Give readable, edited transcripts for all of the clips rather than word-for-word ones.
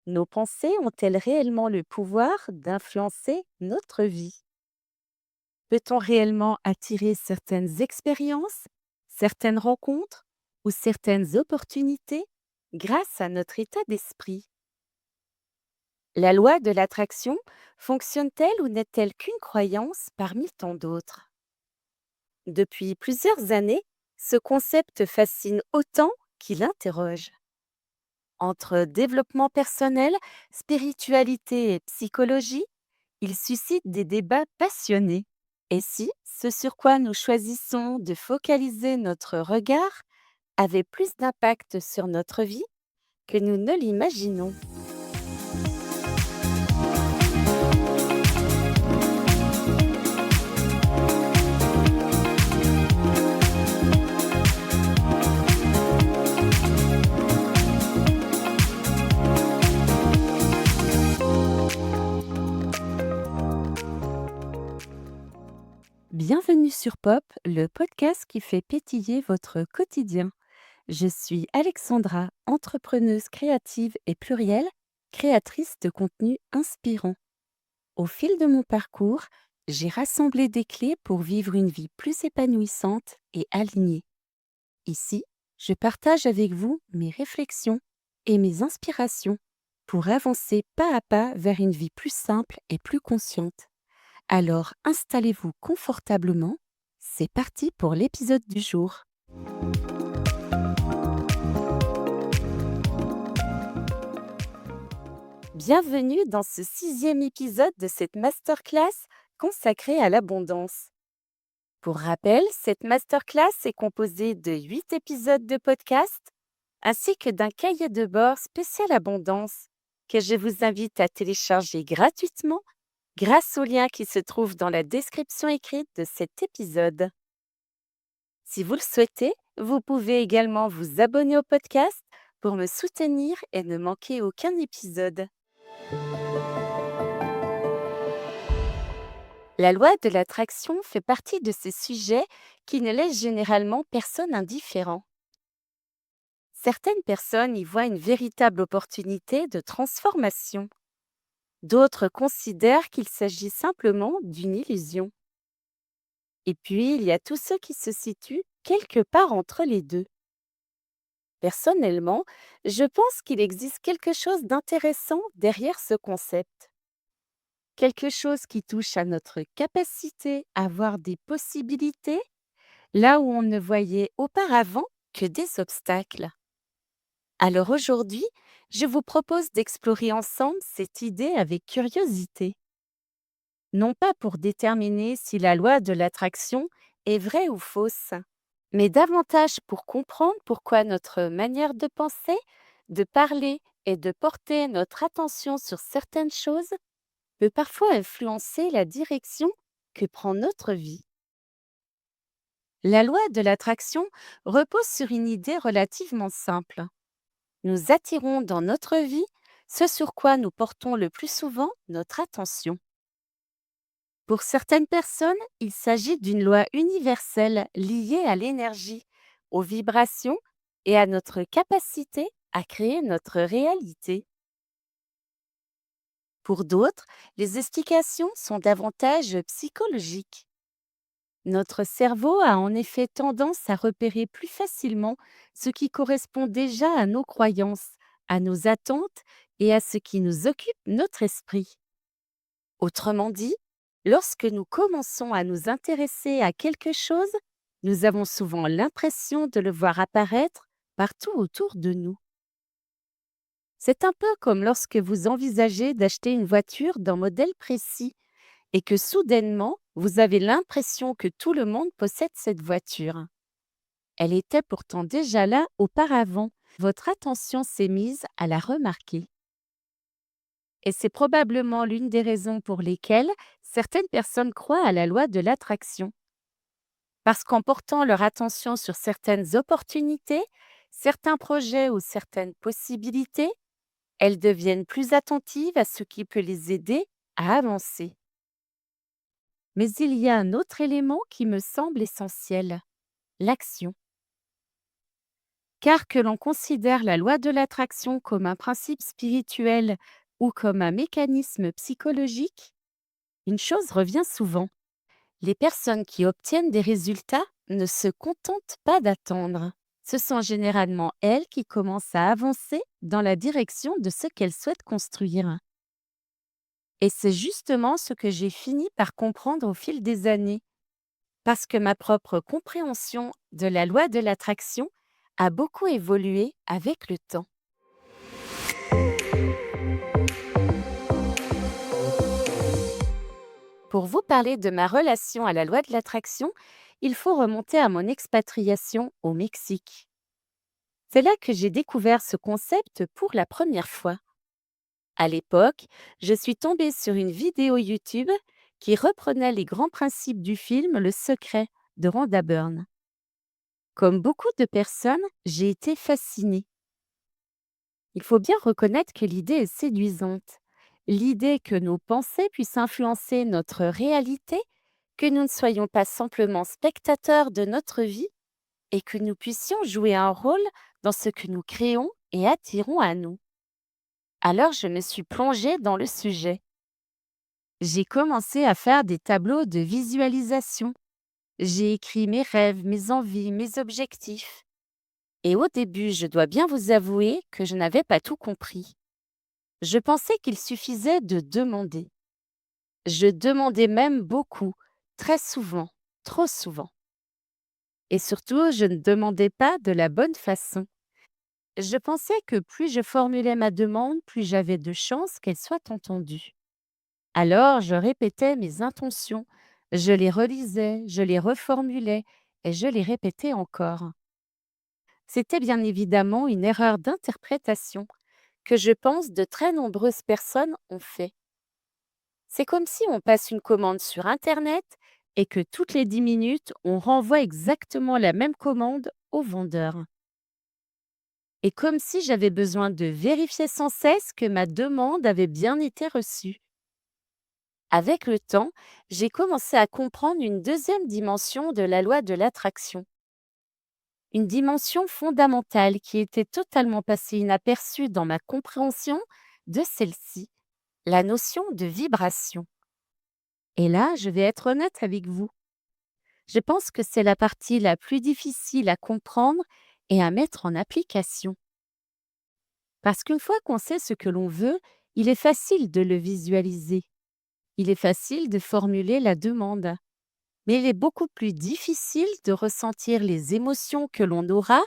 Nos pensées ont-elles réellement le pouvoir d'influencer notre vie? Peut-on réellement attirer certaines expériences, certaines rencontres ou certaines opportunités grâce à notre état d'esprit? La loi de l'attraction fonctionne-t-elle ou n'est-elle qu'une croyance parmi tant d'autres? Depuis plusieurs années, ce concept fascine autant qu'il interroge. Entre développement personnel, spiritualité et psychologie, il suscite des débats passionnés. Et si ce sur quoi nous choisissons de focaliser notre regard avait plus d'impact sur notre vie que nous ne l'imaginons? Bienvenue sur Pop, le podcast qui fait pétiller votre quotidien. Je suis Alexandra, entrepreneuse créative et plurielle, créatrice de contenu inspirant. Au fil de mon parcours, j'ai rassemblé des clés pour vivre une vie plus épanouissante et alignée. Ici, je partage avec vous mes réflexions et mes inspirations pour avancer pas à pas vers une vie plus simple et plus consciente. Alors installez-vous confortablement, c'est parti pour l'épisode du jour. Bienvenue dans ce sixième épisode de cette masterclass consacrée à l'abondance. Pour rappel, cette masterclass est composée de 8 épisodes de podcast ainsi que d'un cahier de bord spécial abondance que je vous invite à télécharger gratuitement grâce au lien qui se trouve dans la description écrite de cet épisode. Si vous le souhaitez, vous pouvez également vous abonner au podcast pour me soutenir et ne manquer aucun épisode. La loi de l'attraction fait partie de ces sujets qui ne laissent généralement personne indifférent. Certaines personnes y voient une véritable opportunité de transformation. D'autres considèrent qu'il s'agit simplement d'une illusion. Et puis, il y a tous ceux qui se situent quelque part entre les deux. Personnellement, je pense qu'il existe quelque chose d'intéressant derrière ce concept. Quelque chose qui touche à notre capacité à voir des possibilités là où on ne voyait auparavant que des obstacles. Alors aujourd'hui, je vous propose d'explorer ensemble cette idée avec curiosité. Non pas pour déterminer si la loi de l'attraction est vraie ou fausse, mais davantage pour comprendre pourquoi notre manière de penser, de parler et de porter notre attention sur certaines choses peut parfois influencer la direction que prend notre vie. La loi de l'attraction repose sur une idée relativement simple. Nous attirons dans notre vie ce sur quoi nous portons le plus souvent notre attention. Pour certaines personnes, il s'agit d'une loi universelle liée à l'énergie, aux vibrations et à notre capacité à créer notre réalité. Pour d'autres, les explications sont davantage psychologiques. Notre cerveau a en effet tendance à repérer plus facilement ce qui correspond déjà à nos croyances, à nos attentes et à ce qui nous occupe notre esprit. Autrement dit, lorsque nous commençons à nous intéresser à quelque chose, nous avons souvent l'impression de le voir apparaître partout autour de nous. C'est un peu comme lorsque vous envisagez d'acheter une voiture d'un modèle précis et que soudainement, vous avez l'impression que tout le monde possède cette voiture. Elle était pourtant déjà là auparavant. Votre attention s'est mise à la remarquer. Et c'est probablement l'une des raisons pour lesquelles certaines personnes croient à la loi de l'attraction. Parce qu'en portant leur attention sur certaines opportunités, certains projets ou certaines possibilités, elles deviennent plus attentives à ce qui peut les aider à avancer. Mais il y a un autre élément qui me semble essentiel, l'action. Car que l'on considère la loi de l'attraction comme un principe spirituel ou comme un mécanisme psychologique, une chose revient souvent. Les personnes qui obtiennent des résultats ne se contentent pas d'attendre. Ce sont généralement elles qui commencent à avancer dans la direction de ce qu'elles souhaitent construire. Et c'est justement ce que j'ai fini par comprendre au fil des années, parce que ma propre compréhension de la loi de l'attraction a beaucoup évolué avec le temps. Pour vous parler de ma relation à la loi de l'attraction, il faut remonter à mon expatriation au Mexique. C'est là que j'ai découvert ce concept pour la première fois. À l'époque, je suis tombée sur une vidéo YouTube qui reprenait les grands principes du film Le Secret de Rhonda Byrne. Comme beaucoup de personnes, j'ai été fascinée. Il faut bien reconnaître que l'idée est séduisante. L'idée que nos pensées puissent influencer notre réalité, que nous ne soyons pas simplement spectateurs de notre vie et que nous puissions jouer un rôle dans ce que nous créons et attirons à nous. Alors je me suis plongée dans le sujet. J'ai commencé à faire des tableaux de visualisation. J'ai écrit mes rêves, mes envies, mes objectifs. Et au début, je dois bien vous avouer que je n'avais pas tout compris. Je pensais qu'il suffisait de demander. Je demandais même beaucoup, très souvent, trop souvent. Et surtout, je ne demandais pas de la bonne façon. Je pensais que plus je formulais ma demande, plus j'avais de chances qu'elle soit entendue. Alors, je répétais mes intentions, je les relisais, je les reformulais et je les répétais encore. C'était bien évidemment une erreur d'interprétation que je pense de très nombreuses personnes ont fait. C'est comme si on passe une commande sur Internet et que toutes les 10 minutes, on renvoie exactement la même commande au vendeur. Et comme si j'avais besoin de vérifier sans cesse que ma demande avait bien été reçue. Avec le temps, j'ai commencé à comprendre une deuxième dimension de la loi de l'attraction. Une dimension fondamentale qui était totalement passée inaperçue dans ma compréhension de celle-ci, la notion de vibration. Et là, je vais être honnête avec vous. Je pense que c'est la partie la plus difficile à comprendre et à mettre en application. Parce qu'une fois qu'on sait ce que l'on veut, il est facile de le visualiser. Il est facile de formuler la demande. Mais il est beaucoup plus difficile de ressentir les émotions que l'on aura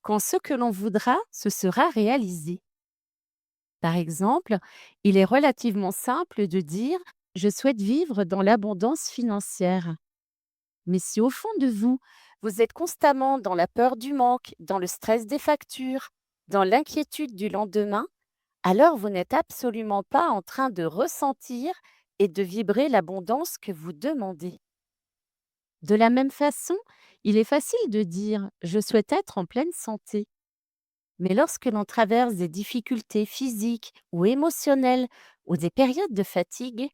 quand ce que l'on voudra se sera réalisé. Par exemple, il est relativement simple de dire «Je souhaite vivre dans l'abondance financière». Mais si au fond de vous, vous êtes constamment dans la peur du manque, dans le stress des factures, dans l'inquiétude du lendemain, alors vous n'êtes absolument pas en train de ressentir et de vibrer l'abondance que vous demandez. De la même façon, il est facile de dire «je souhaite être en pleine santé». Mais lorsque l'on traverse des difficultés physiques ou émotionnelles ou des périodes de fatigue,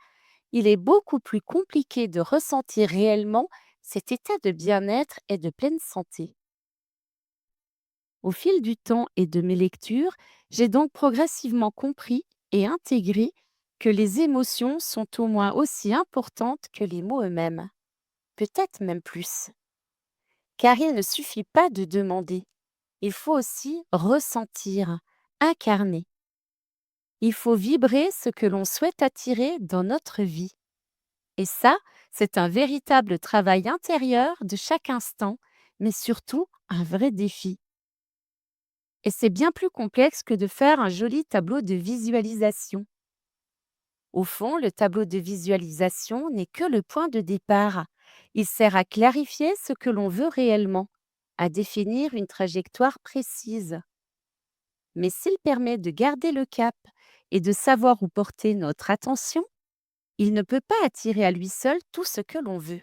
il est beaucoup plus compliqué de ressentir réellement cet état de bien-être et de pleine santé. Au fil du temps et de mes lectures, j'ai donc progressivement compris et intégré que les émotions sont au moins aussi importantes que les mots eux-mêmes, peut-être même plus. Car il ne suffit pas de demander, il faut aussi ressentir, incarner. Il faut vibrer ce que l'on souhaite attirer dans notre vie. Et ça, c'est un véritable travail intérieur de chaque instant, mais surtout un vrai défi. Et c'est bien plus complexe que de faire un joli tableau de visualisation. Au fond, le tableau de visualisation n'est que le point de départ. Il sert à clarifier ce que l'on veut réellement, à définir une trajectoire précise. Mais s'il permet de garder le cap et de savoir où porter notre attention, il ne peut pas attirer à lui seul tout ce que l'on veut.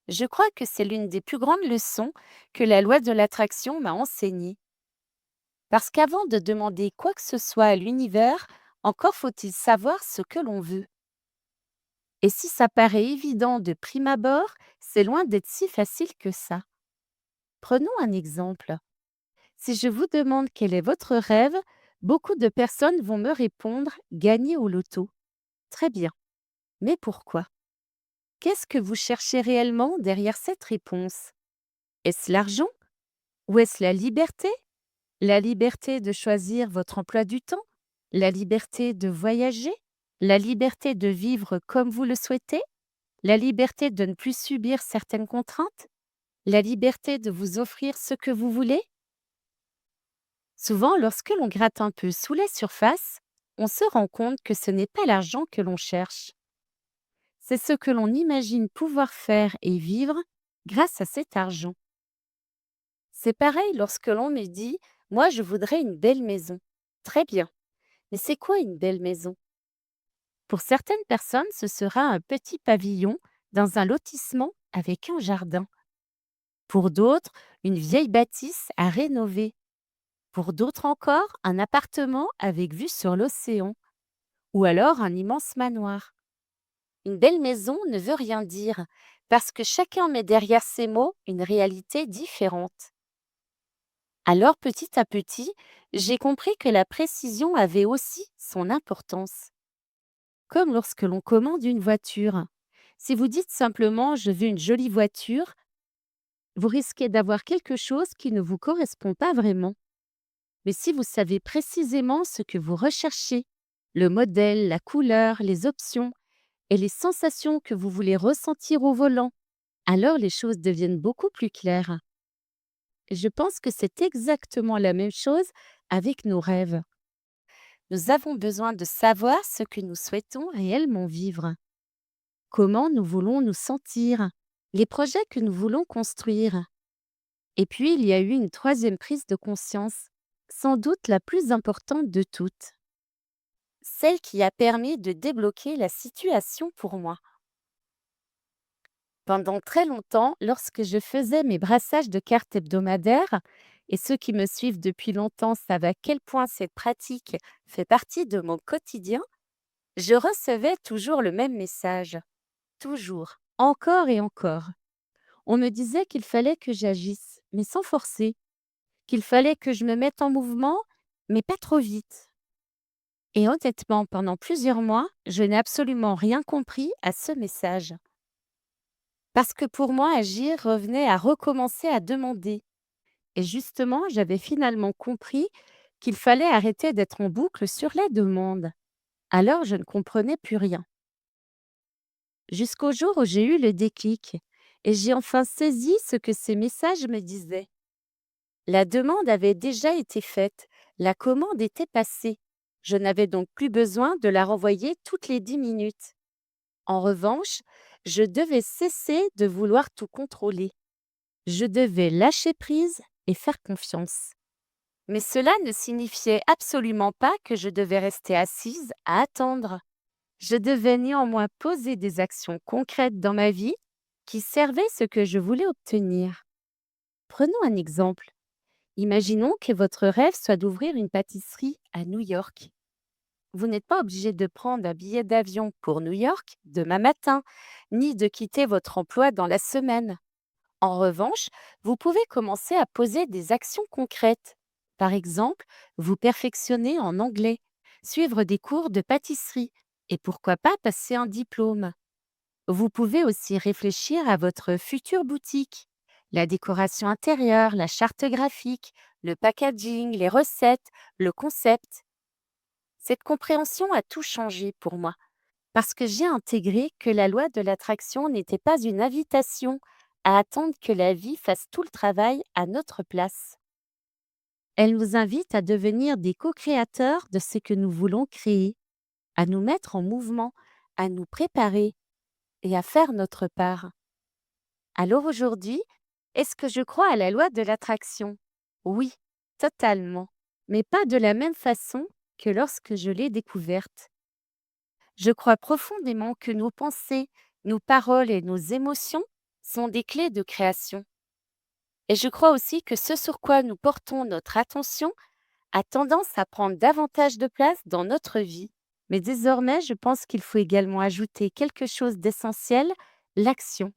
Je crois que c'est l'une des plus grandes leçons que la loi de l'attraction m'a enseignée. Parce qu'avant de demander quoi que ce soit à l'univers, encore faut-il savoir ce que l'on veut. Et si ça paraît évident de prime abord, c'est loin d'être si facile que ça. Prenons un exemple. Si je vous demande quel est votre rêve, beaucoup de personnes vont me répondre gagner au loto. Très bien. Mais pourquoi? Qu'est-ce que vous cherchez réellement derrière cette réponse? Est-ce l'argent? Ou est-ce la liberté? La liberté de choisir votre emploi du temps? La liberté de voyager? La liberté de vivre comme vous le souhaitez? La liberté de ne plus subir certaines contraintes? La liberté de vous offrir ce que vous voulez? Souvent, lorsque l'on gratte un peu sous la surface, on se rend compte que ce n'est pas l'argent que l'on cherche. C'est ce que l'on imagine pouvoir faire et vivre grâce à cet argent. C'est pareil lorsque l'on me dit: «Moi, je voudrais une belle maison». Très bien, mais c'est quoi une belle maison? Pour certaines personnes, ce sera un petit pavillon dans un lotissement avec un jardin. Pour d'autres, une vieille bâtisse à rénover. Pour d'autres encore, un appartement avec vue sur l'océan. Ou alors un immense manoir. Une belle maison ne veut rien dire, parce que chacun met derrière ces mots une réalité différente. Alors petit à petit, j'ai compris que la précision avait aussi son importance. Comme lorsque l'on commande une voiture. Si vous dites simplement «je veux une jolie voiture», vous risquez d'avoir quelque chose qui ne vous correspond pas vraiment. Mais si vous savez précisément ce que vous recherchez, le modèle, la couleur, les options et les sensations que vous voulez ressentir au volant, alors les choses deviennent beaucoup plus claires. Je pense que c'est exactement la même chose avec nos rêves. Nous avons besoin de savoir ce que nous souhaitons réellement vivre, comment nous voulons nous sentir, les projets que nous voulons construire. Et puis, il y a eu une troisième prise de conscience, sans doute la plus importante de toutes, celle qui a permis de débloquer la situation pour moi. Pendant très longtemps, lorsque je faisais mes brassages de cartes hebdomadaires, et ceux qui me suivent depuis longtemps savent à quel point cette pratique fait partie de mon quotidien, je recevais toujours le même message. Toujours, encore et encore. On me disait qu'il fallait que j'agisse, mais sans forcer, qu'il fallait que je me mette en mouvement, mais pas trop vite. Et honnêtement, pendant plusieurs mois, je n'ai absolument rien compris à ce message. Parce que pour moi, agir revenait à recommencer à demander. Et justement, j'avais finalement compris qu'il fallait arrêter d'être en boucle sur les demandes. Alors, je ne comprenais plus rien. Jusqu'au jour où j'ai eu le déclic et j'ai enfin saisi ce que ces messages me disaient. La demande avait déjà été faite, la commande était passée. Je n'avais donc plus besoin de la renvoyer toutes les 10 minutes. En revanche, je devais cesser de vouloir tout contrôler. Je devais lâcher prise et faire confiance. Mais cela ne signifiait absolument pas que je devais rester assise à attendre. Je devais néanmoins poser des actions concrètes dans ma vie qui servaient ce que je voulais obtenir. Prenons un exemple. Imaginons que votre rêve soit d'ouvrir une pâtisserie à New York. Vous n'êtes pas obligé de prendre un billet d'avion pour New York demain matin, ni de quitter votre emploi dans la semaine. En revanche, vous pouvez commencer à poser des actions concrètes. Par exemple, vous perfectionner en anglais, suivre des cours de pâtisserie et pourquoi pas passer un diplôme. Vous pouvez aussi réfléchir à votre future boutique, la décoration intérieure, la charte graphique, le packaging, les recettes, le concept. Cette compréhension a tout changé pour moi parce que j'ai intégré que la loi de l'attraction n'était pas une invitation à attendre que la vie fasse tout le travail à notre place. Elle nous invite à devenir des co-créateurs de ce que nous voulons créer, à nous mettre en mouvement, à nous préparer et à faire notre part. Alors aujourd'hui, est-ce que je crois à la loi de l'attraction? Oui, totalement, mais pas de la même façon que lorsque je l'ai découverte. Je crois profondément que nos pensées, nos paroles et nos émotions sont des clés de création. Et je crois aussi que ce sur quoi nous portons notre attention a tendance à prendre davantage de place dans notre vie. Mais désormais, je pense qu'il faut également ajouter quelque chose d'essentiel, l'action.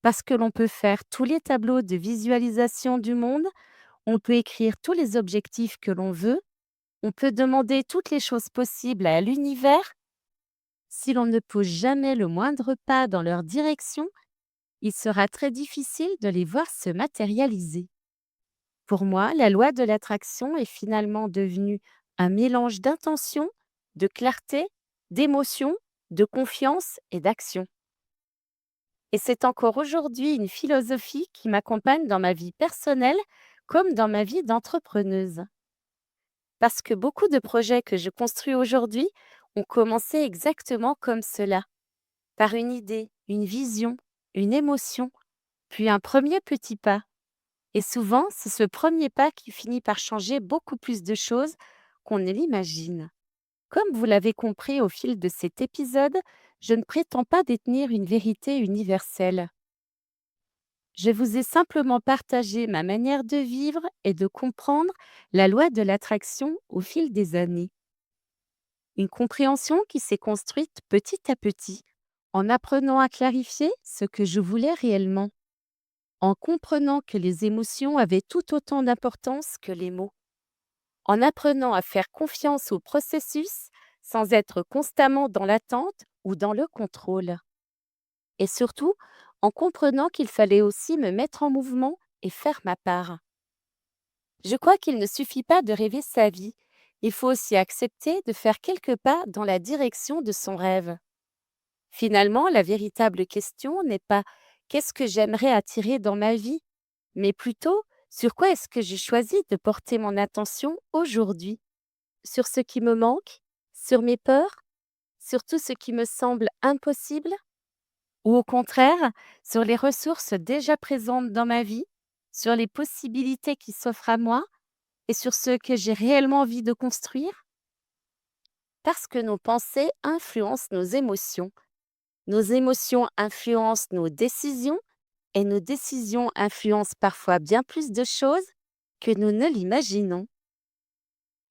Parce que l'on peut faire tous les tableaux de visualisation du monde, On peut écrire tous les objectifs que l'on veut, on peut demander toutes les choses possibles à l'univers. Si l'on ne pose jamais le moindre pas dans leur direction, il sera très difficile de les voir se matérialiser. Pour moi, la loi de l'attraction est finalement devenue un mélange d'intention, de clarté, d'émotion, de confiance et d'action. Et c'est encore aujourd'hui une philosophie qui m'accompagne dans ma vie personnelle comme dans ma vie d'entrepreneuse. Parce que beaucoup de projets que je construis aujourd'hui ont commencé exactement comme cela, par une idée, une vision, une émotion, puis un premier petit pas. Et souvent, c'est ce premier pas qui finit par changer beaucoup plus de choses qu'on ne l'imagine. Comme vous l'avez compris au fil de cet épisode, je ne prétends pas détenir une vérité universelle. Je vous ai simplement partagé ma manière de vivre et de comprendre la loi de l'attraction au fil des années. Une compréhension qui s'est construite petit à petit, en apprenant à clarifier ce que je voulais réellement, en comprenant que les émotions avaient tout autant d'importance que les mots, en apprenant à faire confiance au processus sans être constamment dans l'attente ou dans le contrôle. Et surtout, en comprenant qu'il fallait aussi me mettre en mouvement et faire ma part. Je crois qu'il ne suffit pas de rêver sa vie, il faut aussi accepter de faire quelques pas dans la direction de son rêve. Finalement, la véritable question n'est pas qu'est-ce que j'aimerais attirer dans ma vie, mais plutôt sur quoi est-ce que j'ai choisi de porter mon attention aujourd'hui, sur ce qui me manque, sur mes peurs, sur tout ce qui me semble impossible, ou au contraire, sur les ressources déjà présentes dans ma vie, sur les possibilités qui s'offrent à moi et sur ce que j'ai réellement envie de construire. Parce que nos pensées influencent nos émotions influencent nos décisions et nos décisions influencent parfois bien plus de choses que nous ne l'imaginons.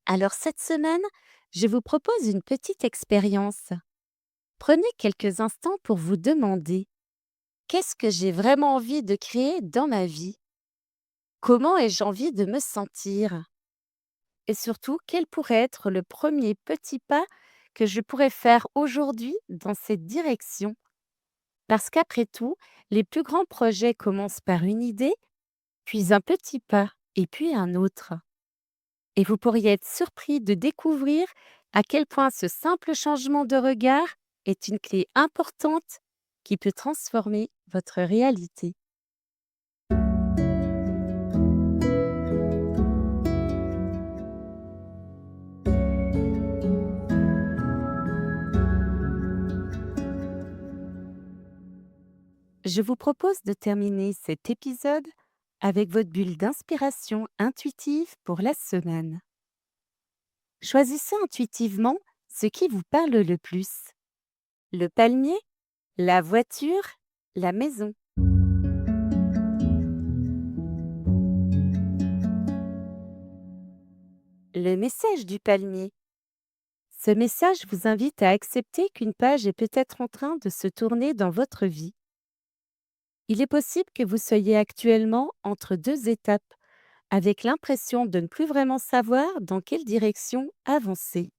Alors cette semaine, je vous propose une petite expérience. Prenez quelques instants pour vous demander qu'est-ce que j'ai vraiment envie de créer dans ma vie? Comment ai-je envie de me sentir? Et surtout, quel pourrait être le premier petit pas que je pourrais faire aujourd'hui dans cette direction? Parce qu'après tout, les plus grands projets commencent par une idée, puis un petit pas, et puis un autre. Et vous pourriez être surpris de découvrir à quel point ce simple changement de regard est une clé importante qui peut transformer votre réalité. Je vous propose de terminer cet épisode avec votre bulle d'inspiration intuitive pour la semaine. Choisissez intuitivement ce qui vous parle le plus. Le palmier, la voiture, la maison. Le message du palmier. Ce message vous invite à accepter qu'une page est peut-être en train de se tourner dans votre vie. Il est possible que vous soyez actuellement entre deux étapes, avec l'impression de ne plus vraiment savoir dans quelle direction avancer.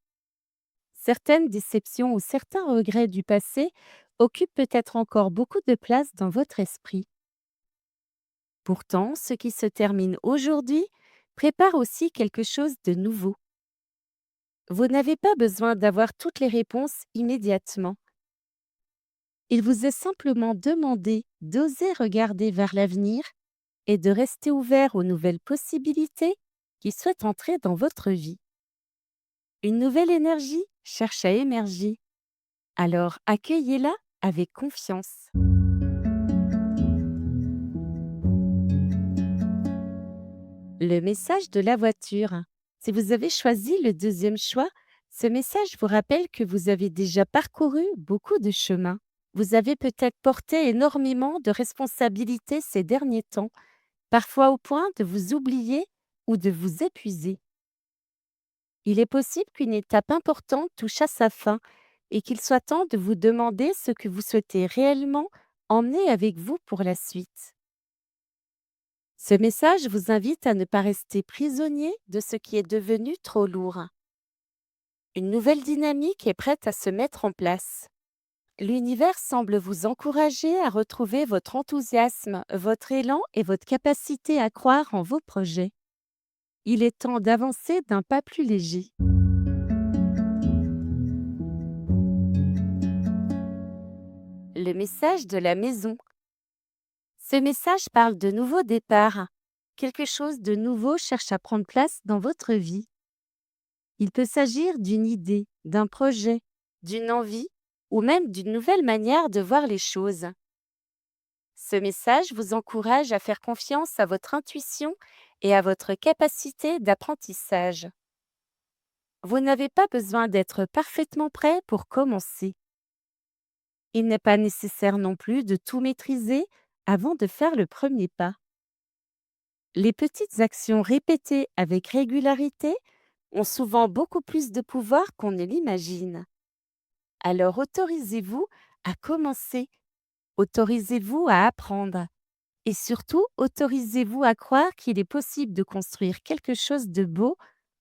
Certaines déceptions ou certains regrets du passé occupent peut-être encore beaucoup de place dans votre esprit. Pourtant, ce qui se termine aujourd'hui prépare aussi quelque chose de nouveau. Vous n'avez pas besoin d'avoir toutes les réponses immédiatement. Il vous est simplement demandé d'oser regarder vers l'avenir et de rester ouvert aux nouvelles possibilités qui souhaitent entrer dans votre vie. Une nouvelle énergie cherche à émerger, alors accueillez-la avec confiance. Le message de la voiture. Si vous avez choisi le deuxième choix, ce message vous rappelle que vous avez déjà parcouru beaucoup de chemin. Vous avez peut-être porté énormément de responsabilités ces derniers temps, parfois au point de vous oublier ou de vous épuiser. Il est possible qu'une étape importante touche à sa fin et qu'il soit temps de vous demander ce que vous souhaitez réellement emmener avec vous pour la suite. Ce message vous invite à ne pas rester prisonnier de ce qui est devenu trop lourd. Une nouvelle dynamique est prête à se mettre en place. L'univers semble vous encourager à retrouver votre enthousiasme, votre élan et votre capacité à croire en vos projets. Il est temps d'avancer d'un pas plus léger. Le message de la maison. Ce message parle de nouveau départ. Quelque chose de nouveau cherche à prendre place dans votre vie. Il peut s'agir d'une idée, d'un projet, d'une envie ou même d'une nouvelle manière de voir les choses. Ce message vous encourage à faire confiance à votre intuition et à votre capacité d'apprentissage. Vous n'avez pas besoin d'être parfaitement prêt pour commencer. Il n'est pas nécessaire non plus de tout maîtriser avant de faire le premier pas. Les petites actions répétées avec régularité ont souvent beaucoup plus de pouvoir qu'on ne l'imagine. Alors autorisez-vous à commencer, autorisez-vous à apprendre et surtout autorisez-vous à croire qu'il est possible de construire quelque chose de beau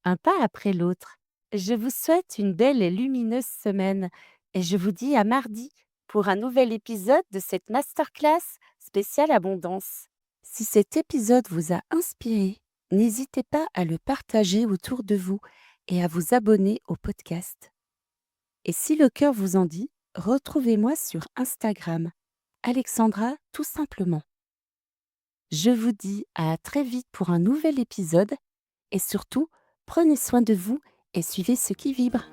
un pas après l'autre. Je vous souhaite une belle et lumineuse semaine et je vous dis à mardi pour un nouvel épisode de cette masterclass spéciale abondance. Si cet épisode vous a inspiré, n'hésitez pas à le partager autour de vous et à vous abonner au podcast. Et si le cœur vous en dit, retrouvez-moi sur Instagram, Alexandra tout simplement. Je vous dis à très vite pour un nouvel épisode et surtout, prenez soin de vous et suivez ce qui vibre.